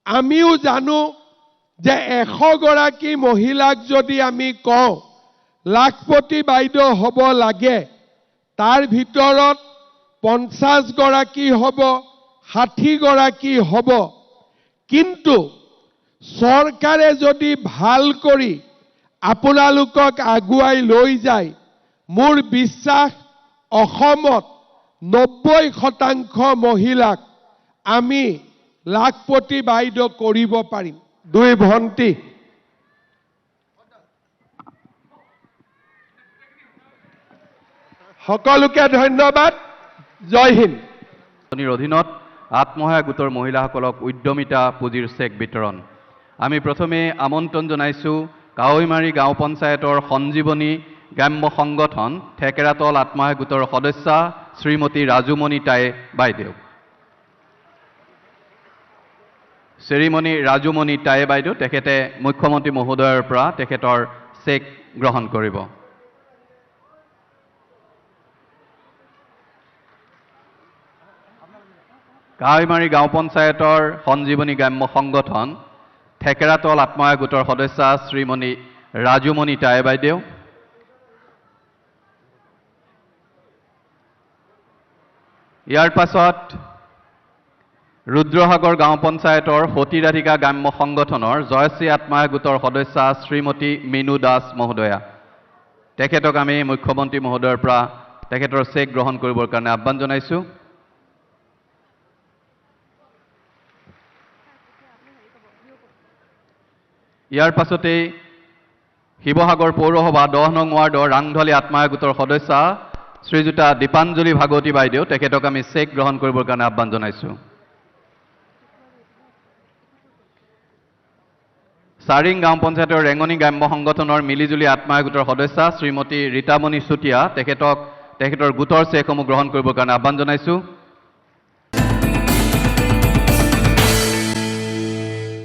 আমিও জানো যে 100 গৰাকী মহিলাক যদি আমি কওঁ লাখপতি বাইদেউ হ'ব লাগে তাৰ ভিতৰত 50 গৰাকী হ'ব 60 গৰাকী হ'ব কিন্তু চৰকাৰে যদি ভাল কৰি আপোনালোকক আগুৱাই লৈ যায় মোৰ বিশ্বাস অসমত 90% মহিলাক আমি লাখপতি বাইদেউ কৰিব পাৰিম দুই ভণ্টি সকলোকে ধন্যবাদ জয় হিন্দ অধীনত আত্মসহায়ক গোটৰ মহিলাসকলক উদ্যমিতা পুঁজিৰ চেক বিতৰণ আমি প্ৰথমে আমন্ত্ৰণ জনাইছোঁ কাৱৈমাৰী গাঁও পঞ্চায়তৰ সঞ্জীৱনী গ্ৰাম্য সংগঠন ঠেকেৰাতল আত্মসহায়ক গোটৰ সদস্যা শ্ৰীমতী ৰাজুমণি টাই বাইদেউ শ্ৰীমণি ৰাজুমণি টাই বাইদেউ তেখেতে মুখ্যমন্ত্ৰী মহোদয়ৰ পৰা তেখেতৰ চেক গ্ৰহণ কৰিব কাৱৈমাৰী গাঁও পঞ্চায়তৰ সঞ্জীৱনী গ্ৰাম্য সংগঠন ঠেকেৰাতল আত্মসহায়ক গোটৰ সদস্যা শ্ৰীমণি ৰাজুমণি টাই বাইদেউ ইয়াৰ পাছত ৰুদ্ৰসাগৰ গাঁও পঞ্চায়তৰ সতীৰাধিকা গ্ৰাম্য সংগঠনৰ জয়শ্ৰী আত্মসহায়ক গোটৰ সদস্যা শ্ৰীমতী মিনু দাস মহোদয়া তেখেতক আমি মুখ্যমন্ত্ৰী মহোদয়ৰ পৰা তেখেতৰ চেক গ্ৰহণ কৰিবৰ কাৰণে আহ্বান জনাইছোঁ ইয়াৰ পাছতেই শিৱসাগৰ পৌৰসভা 10 নং ৱাৰ্ডৰ ৰাংঢলী আত্মসহায়ক গোটৰ সদস্যা শ্ৰীযুতা দীপাঞ্জলি ভাগৱতী বাইদেউ তেখেতক আমি চেক গ্ৰহণ কৰিবৰ কাৰণে আহ্বান জনাইছোঁ চাৰিং গাঁও পঞ্চায়তৰ ৰেঙনি গ্ৰাম্য সংগঠনৰ মিলিজুলি আত্মসহায়ক গোটৰ সদস্যা শ্ৰীমতী ৰীতামণি চুতীয়া তেখেতৰ গোটৰ চেকসমূহ গ্ৰহণ কৰিবৰ কাৰণে আহ্বান জনাইছোঁ